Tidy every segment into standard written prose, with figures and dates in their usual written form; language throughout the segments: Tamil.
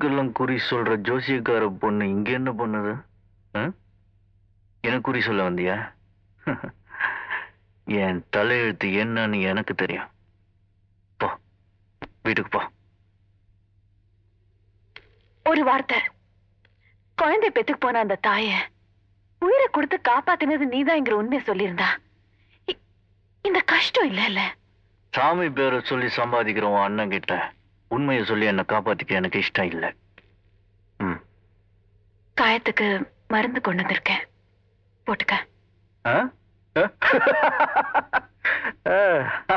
ஊருக்கெல்லாம் குறி சொல்ற ஜோசியக்கார பொண்ணு இங்க என்ன பண்ணுது? எனக்கு குறி சொல்ல வந்தியா? என் தலையெழுத்து என்னன்னு எனக்கு தெரியும். போ, வீட்டுக்கு போ. ஒரு வார்த்தை, குழந்தை பெத்துக்கு போன அந்த தாய உயிரை கொடுத்து காப்பாத்தினது நீதான்ங்கிற உண்மையை சொல்லியிருந்தா இந்த கஷ்டம் இல்ல. சாமி பேரை சொல்லி சம்பாதிக்கிறவன் அண்ணன் கிட்ட உண்மையை சொல்லி என்ன காப்பாத்திக்க எனக்கு இஷ்டம் இல்லை. காயத்துக்கு மருந்து கொண்டு வந்திருக்கேன், போட்டுக்க.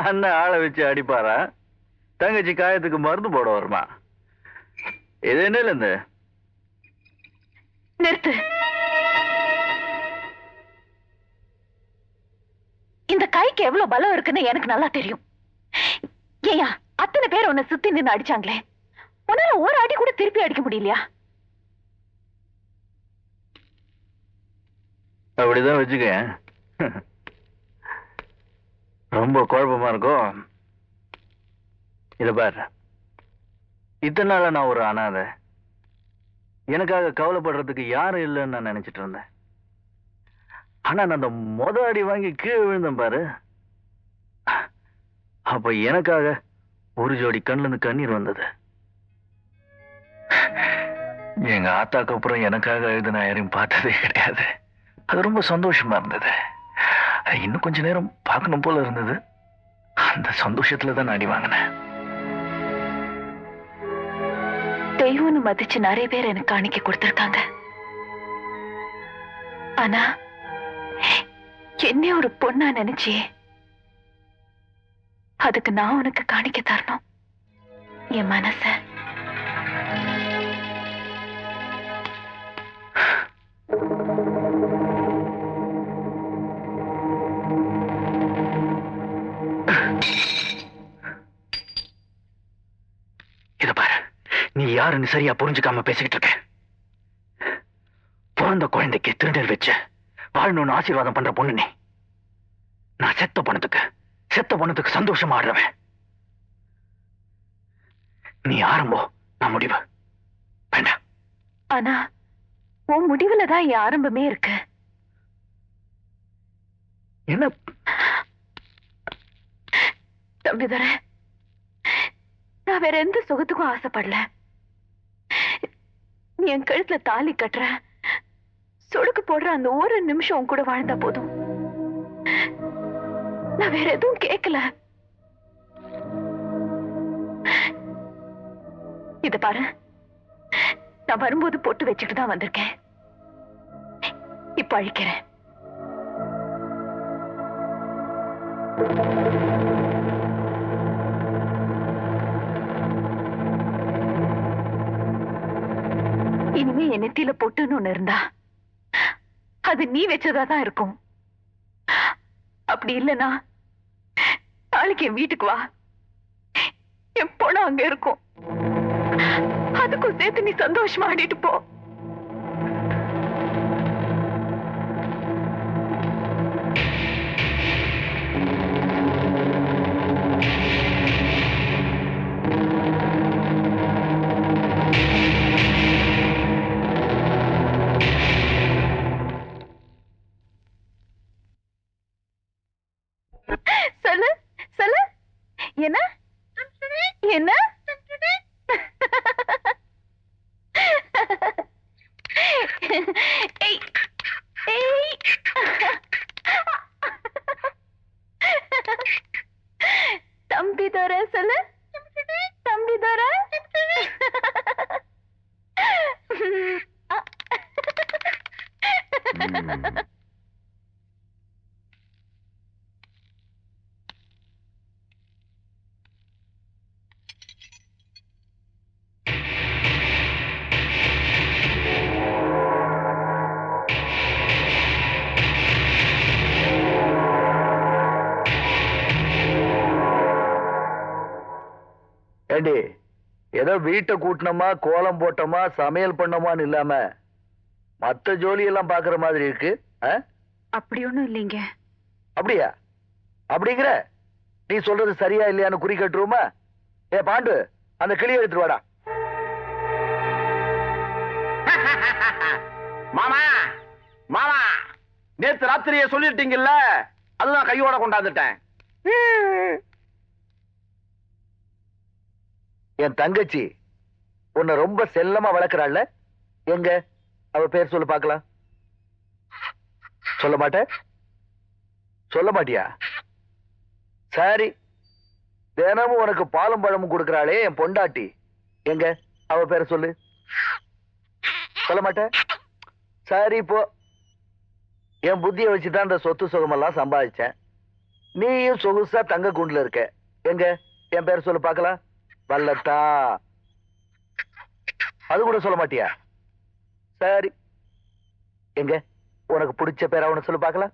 அண்ணன் ஆளை வச்சு அடிப்பாரா? தங்கச்சி காயத்துக்கு மருந்து போட வருமா? இது என்னல இருந்து? நிறுத்து. இந்த கைக்கு எவ்வளவு பலம் இருக்குன்னு எனக்கு நல்லா தெரியும். ஏயா அத்தனை பேர் உன்னை சுத்தி நின்று அடிச்சாங்களே, உன்னால ஒரு அடி கூட திருப்பி அடிக்க முடியலையா? அப்படிதான் வச்சுக்க. ரொம்ப குழப்பமா இருக்கும். இத பாரு, இத்தனை நாள நான் ஒரு அனாதை. எனக்காக கவலைப்படுறதுக்கு யாரும் இல்லைன்னு நான் நினைச்சிட்டு இருந்தேன். ஆனா நான் அந்த அடி வாங்கி கீழே விழுந்தேன் பாரு. அப்ப எனக்காக ஒரு ஜோடி கண்ணுல இருந்து கண்ணீர் வந்தது. எங்க ஆத்தாக்கு அப்புறம் எனக்காக எழுது நான் யாரையும் பார்த்ததே கிடையாது. அது ரொம்ப சந்தோஷமா இருந்தது. இன்னும் கொஞ்ச நேரம் பார்க்கணும் போல இருந்தது. அந்த சந்தோஷத்துலதான் அடி வாங்கினேன். தெய்வம்னு மதிச்சு நிறைய பேர் எனக்கு காணிக்க கொடுத்திருக்காங்க. ஆனா என்ன ஒரு பொண்ணா நினைச்சியே, அதுக்கு நான் உனக்கு காணிக்க தரணும் என் மனச. இத பாரு, நீ யாருன்னு சரியா புரிஞ்சுக்காம பேசிக்கிட்டு இருக்க. பிறந்த குழந்தைக்கு திருடல் வச்சு வாழணும்னு ஆசீர்வாதம் பண்ற பொண்ணு நீ. நான் செத்த பணத்துக்கு சந்தோஷமா ஆடுறவன். நீ ஆரம்போ, நான் முடிவு. வேண்டாம். ஆனா உன் முடிவுலதான் என் ஆரம்பமே இருக்கு. என்ன தம்பிதுர, நான் வேற எந்த சுகத்துக்கும் ஆசைப்படல. நீ என் கழுத்துல தாலி கட்டுற, சொடுக்கு போடுற அந்த ஒரு நிமிஷம் உன் கூட வாழ்ந்தா போதும். நான் வேற எதுவும் கேட்கல. இத பாரு, நான் வரும்போது பொட்டு வச்சுட்டு தான் வந்திருக்கேன். இப்ப அழிக்கிறேன். இனிமே என் நெத்தியில பொட்டுன்னு ஒண்ணு இருந்தா அது நீ வச்சதாதான் இருக்கும். அப்படி இல்லைன்னா நாளைக்கு என் வீட்டுக்கு வா, என் பொண்ணு அங்க இருக்கும். அதுக்கும் சேர்த்து நீ சந்தோஷமா ஆடிட்டு போ. சொல்லு சொல்லு, என்ன என்ன? தம்பி தோர சொல்லு, தம்பி தோர. ஏண்டி, ஏதோ வீட்டை கூட்டணுமா, கோலம் போட்டோமா, சமையல் பண்ணோமான்னு இல்லாம மத்த ஜோலி எல்லாம் பாக்குற மாதிரி இருக்கு. அப்படி ஒண்ணும் இல்லைங்க. அப்படியா? அப்படிங்கிற நீ சொல்றது சரியா இல்லையான்னு குறி கட்டுருமா? ஏ பாண்டு, அந்த கிளியை எடுத்துட்டு வாடா. மாமா மாமா நேத்து ராத்திரியே சொல்லிட்டீங்கல்ல, அதுதான் கையோட கொண்டாந்துட்டேன். என் தங்கச்சி உன்னை ரொம்ப செல்லமா வளர்க்கிறாள்ல, எங்க அவ பேர் சொல்லு பார்க்கலாம். சொல்ல மாட்டேன்? சொல்ல மாட்டியா? சரி, தினமும் உனக்கு பாலும் பழமும் கொடுக்கறாளே என் பொண்டாட்டி, எங்க அவ பேரை சொல்லு. சொல்ல மாட்டேன்? சரி, இப்போ என் புத்தியை வச்சுதான் இந்த சொத்து சுகமெல்லாம் சம்பாதிச்சேன். நீயும் சொகுசா தங்க குண்டுல இருக்க, எங்க என் பேர் சொல்லு பார்க்கலாம். வல்லத்தா. அது கூட சொல்ல மாட்டியா? சரி, எங்க உனக்கு பிடிச்ச பேரா ஒண்ணு சொல்லு பார்க்கலாம்.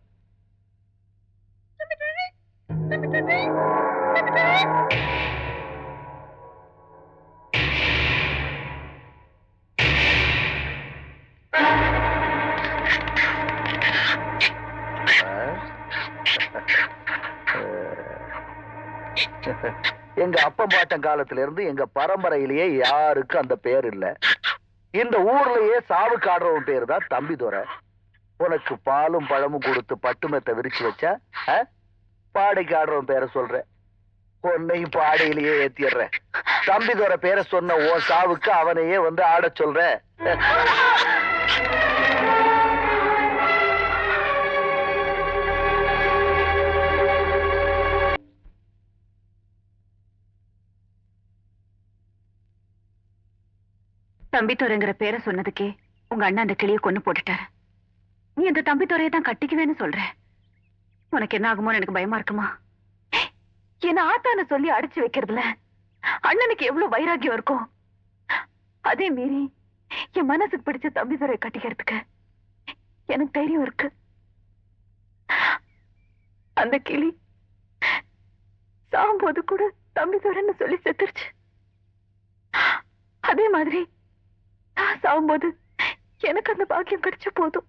எங்க அப்பன் பாட்டன் காலத்துல இருந்து எங்க பரம்பரையிலேயே யாருக்கும் அந்த பேர் இல்ல. இந்த ஊர்லயே சாவுக்கு ஆடுறவன் பேரு தான் தம்பிதுரை. உனக்கு பாலும் பழமும் கொடுத்து பட்டுமெத்த விரிச்சு வச்சா பாடைக்கு ஆடுறவன் பேரை சொல்ற. உன்னையும் பாடையிலேயே ஏத்திடுறேன். தம்பிதுரை பேரை சொன்ன உன் சாவுக்கு அவனையே வந்து ஆட சொல்ற. தம்பித்துறைங்கிற பேரை சொன்னதுக்கே உங்க அண்ணா அந்த கிளியை கொண்டு போட்டுட்டாரு. நீ அந்த தம்பித்துறையை தான் கட்டிக்குவேன்னு சொல்ற. உனக்கு என்ன ஆகுமோன்னு எனக்கு பயமா இருக்குமா? என்ன ஆத்தான சொல்லி அடிச்சு வைக்கிறதுல அண்ணனுக்கு எவ்வளவு வைராக்கியம் இருக்கும். அதே மீறி என் மனசுக்கு பிடிச்ச தம்பித்துறையை கட்டிக்கிறதுக்கு எனக்கு தைரியம் இருக்கு. அந்த கிளி சாகும்போது கூட தம்பித்துறைன்னு சொல்லி செத்துருச்சு. அதே மாதிரி நான் சாகும்போது எனக்கு அந்த பாக்கியம் கிடைச்ச போதும்.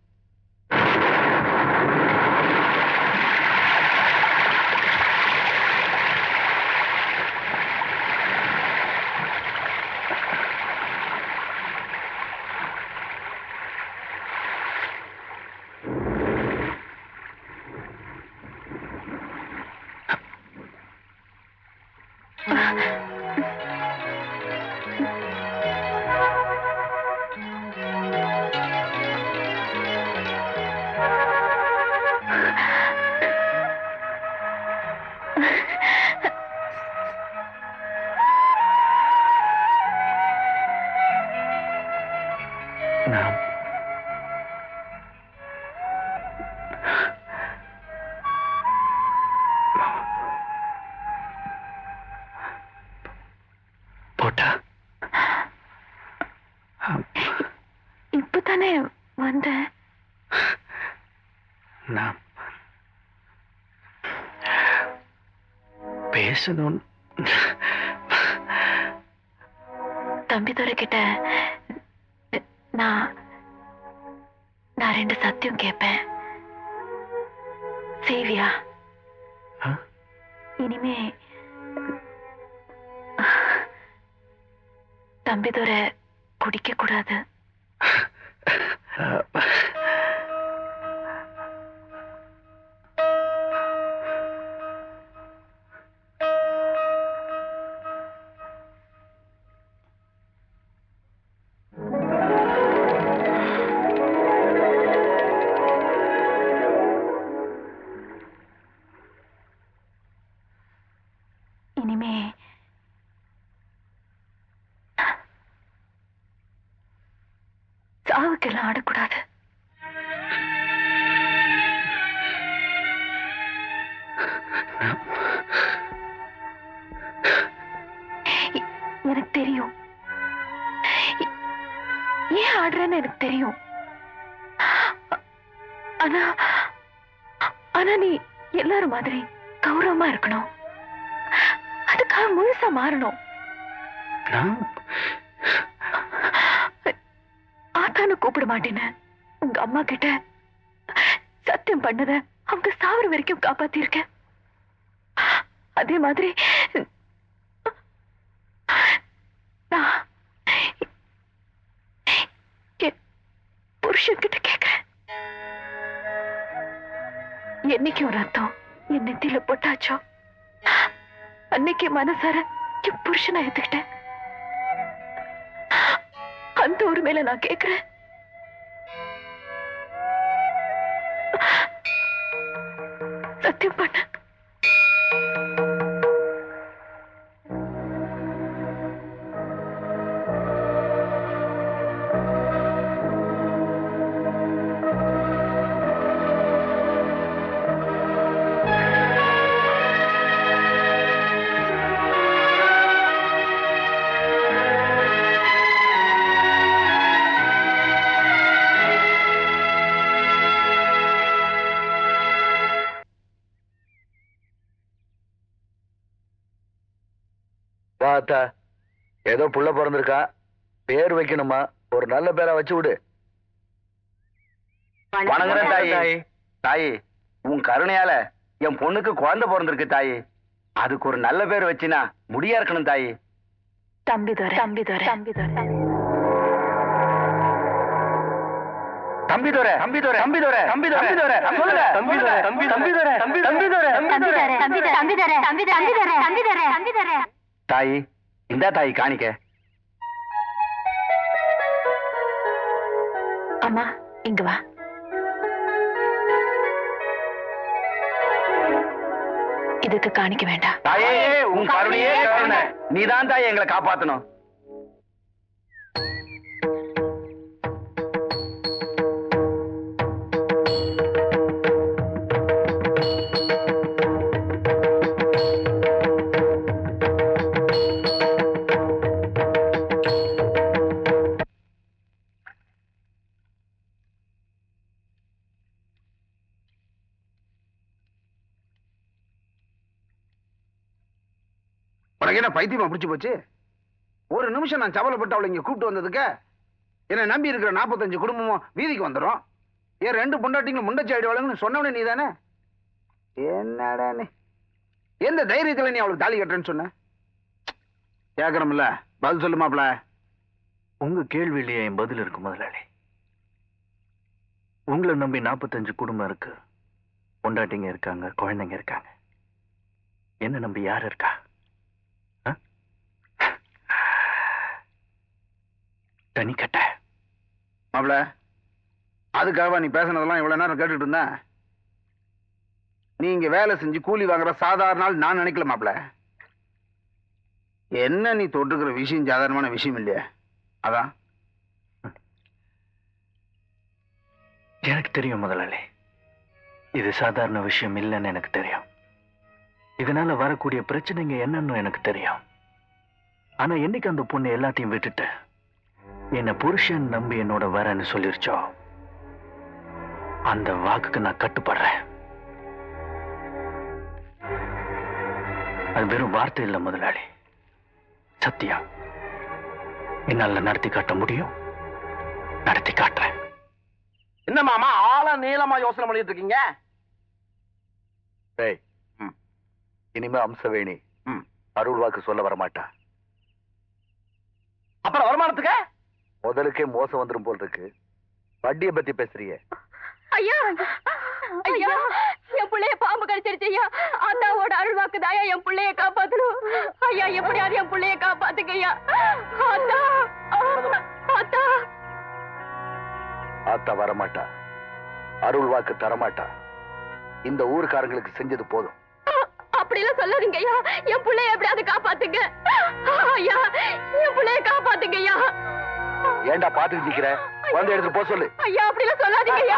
போட்டா இப்பதானே வந்த. நான் பேசணும். தம்பிதுரை கிட்ட நான் ரெண்டு சத்தியம் கேட்பேன். செய்வியா? இனிமே தம்பிதுரை குடிக்க கூடாது. இனிமே சாவுக்கெல்லாம் ஆடக்கூடாது. எனக்கு தெரியும் ஏன் ஆடுறேன்னு எனக்கு தெரியும். ஆனா ஆனா நீ எல்லாரும் மாதிரி கௌரவமா இருக்கணும். அதுக்காக முழுசா மாறணும். ஆத்தானு கூப்பிட மாட்டேன்னு உங்க அம்மா கிட்ட சத்தியம் பண்ணத அவங்க சாவர வரைக்கும் காப்பாத்திருக்க. அதே மாதிரி என்னைக்கு ஒரு ரத்தம் என் நெத்தியில போட்டாச்சோ அன்னைக்கு மனசார என் புருஷனை ஏத்துக்கிட்டேன். அந்த ஒரு மேல நான் கேக்குறேன், சத்தியம் பண்ண. பார்த்தா ஏதோ புள்ள பிறந்திருக்கா, பேர் வைக்கணுமா, ஒரு நல்ல பேரா வச்சு விடு. வணங்குறேன் தாயி. தாயி, உன் கருணையால என் பொண்ணுக்கு குழந்தை பிறந்திருக்கு தாயி. அதுக்கு ஒரு நல்ல பேர் வச்சினா முடியா இருக்கணும் தாயி. தம்பிதுரை, தம்பிதுரை, தம்பிதுரை, தம்பிதுரை, தம்பிதுரை, தம்பிதுரை, தம்பிதுரை, சொல்லுங்க. தம்பிதுரை, தம்பிதுரை, தம்பிதுரை, தம்பிதுரை. தாயி, இந்தா தாயி காணிக்க. அம்மா இங்க வா. இதுக்கு காணிக்க வேண்டாம். தாயே, உன் கருணையே கருணை. நீதான் தாய் எங்களை காப்பாத்தணும். உனக்கு என்ன பைத்தியமா பிடிச்சு போச்சு? ஒரு நிமிஷம் நான் சவலைப்பட்டு அவளை இங்க கூப்பிட்டு வந்ததுக்கு என்ன நம்பி இருக்கிற 45 குடும்பமும் வீதிக்கு வந்துடும். ஏன் 2 பொண்டாட்டிங்களும் முண்டச்சி ஆயிடுவாளுங்கன்னு சொன்னவனே நீ தானே? என்னடா நீ எந்த தைரியத்துல நீ அவளுக்கு தாலி கட்டுறேன்னு சொன்ன? கேட்கறோம்ல, பதில் சொல்லுமாப்ல. உங்க கேள்வியிலேயே என் பதில் இருக்கு முதலாளி. உங்களை நம்பி 45 குடும்பம் இருக்கு, பொண்டாட்டிங்க இருக்காங்க, குழந்தைங்க இருக்காங்க. என்ன நம்பி யார் இருக்கா? தனி கட்ட மாப்ள, அதுக்காக நீ பேசினதெல்லாம் இவ்வளவு நேரம் கேட்டுட்டு இருந்த. நீ இங்க வேலை செஞ்சு கூலி வாங்குற சாதாரண நாள் நான் நினைக்கல மாப்ள. என்ன நீ தொட்டுக்கிற விஷயம் சாதாரணமான விஷயம் இல்லையா? அதான் எனக்கு தெரியும் முதலாளி, இது சாதாரண விஷயம் இல்லைன்னு எனக்கு தெரியும். இதனால வரக்கூடிய பிரச்சனைங்க என்னன்னு எனக்கு தெரியும். ஆனா என்னைக்கு அந்த பொண்ணு எல்லாத்தையும் விட்டுட்டு என்ன புருஷன் நம்பி என்னோட வரேன்னு சொல்லிருச்சோ, அந்த வாக்குக்கு நான் கட்டுப்படுறேன். அது வெறும் வார்த்தை இல்ல முதலாளி, சத்தியம். என்னால நடத்தி காட்ட முடியும், நடத்தி காட்டுறேன். என்ன மாமா ஆளா நீளமா யோசனை பண்ணிட்டு இருக்கீங்க? இனிமே அம்சவேணி அருள் வாக்கு சொல்ல வரமாட்டா. அப்புறம் வருமானத்துக்கு முதலுக்கே மோசம் வந்துரும் போல் இருக்கு. வட்டியை பத்தி பேசுறீங்க? ஐயா, ஐயா, என் பிள்ளைய பாம்பு கடிச்சிருச்சு ஐயா. அண்ணாவோட அருள் வாக்குதாயா என் பிள்ளைய காப்பாத்தணும் ஐயா. எப்படியாவது என் பிள்ளைய காப்பாத்துங்க ஐயா. அத்தா, அத்தா. ஆத்தா வரமாட்டா, அருள் வாக்கு தரமாட்டா. இந்த ஊருக்காரங்களுக்கு செஞ்சது போதும். அப்படிலாம் சொல்லாதீங்க ஐயா. என் பிள்ளைய எப்படியாவது காப்பாத்துங்க ஐயா. என் பிள்ளைய காப்பாத்துங்க ஐயா. ஏண்டா பாத்துட்டு நிக்கிற? வந்து எடுத்து போ சொல்லு. ஐயா அப்படிலாம் சொல்லாதீங்க ஐயா.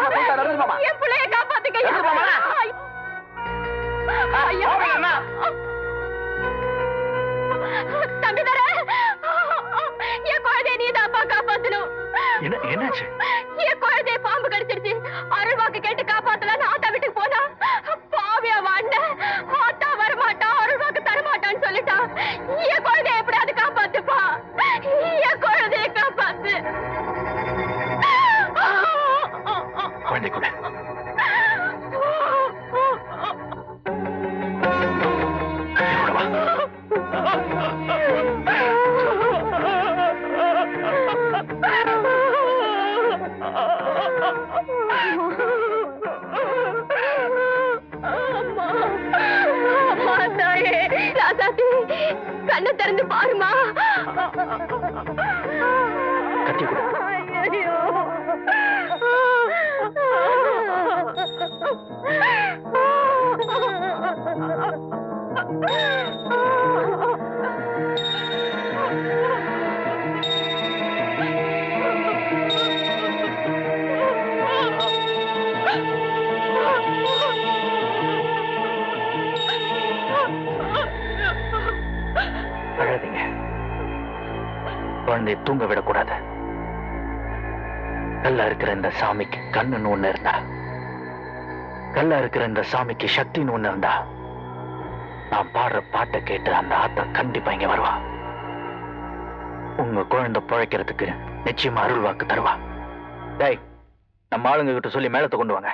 என் பிள்ளைய காப்பாத்துங்க ஐயா. ஐயா, தம்பிதர, என் குழந்தைய நீதான்ப்பா காப்பாத்தணும். என்னாச்சு? என் குழந்தைய பாம்பு கடிச்சிருச்சு. அருள் வாக்கு கேட்டு காப்பாத்தலான்னு ஆத்தா வீட்டுக்கு போனா பாவியா வாண்ட ஆத்தா வரமாட்டா, அருள் வாக்கு தரமாட்டான்னு சொல்லிட்டா. என் குழந்தைய எப்படியாவது காப்பாத்துப்பா. என் குழந்தைய காப்பாத்து. குழந்தை கூட என்னோட வா. திறந்து பாருமா. கத்தி கொடு. ஐயோ. அழாதீங்க. குழந்தையை தூங்க விடக்கூடாது. கல்லா இருக்கிற இந்த சாமிக்கு கண்ணுன்னு ஒண்ணு இருந்தா, கல்லா இருக்கிற இந்த சாமிக்கு சக்தின்னு ஒண்ணு இருந்தா, நான் பாடுற பாட்டை கேட்டு அந்த ஆத்தா கண்டிப்பா இங்க வருவா. உங்க குழந்தை பிழைக்கிறதுக்கு நிச்சயமா அருள் வாக்கு தருவா. டேய், நம்ம ஆளுங்க கிட்ட சொல்லி மேலத்தை கொண்டு வாங்க.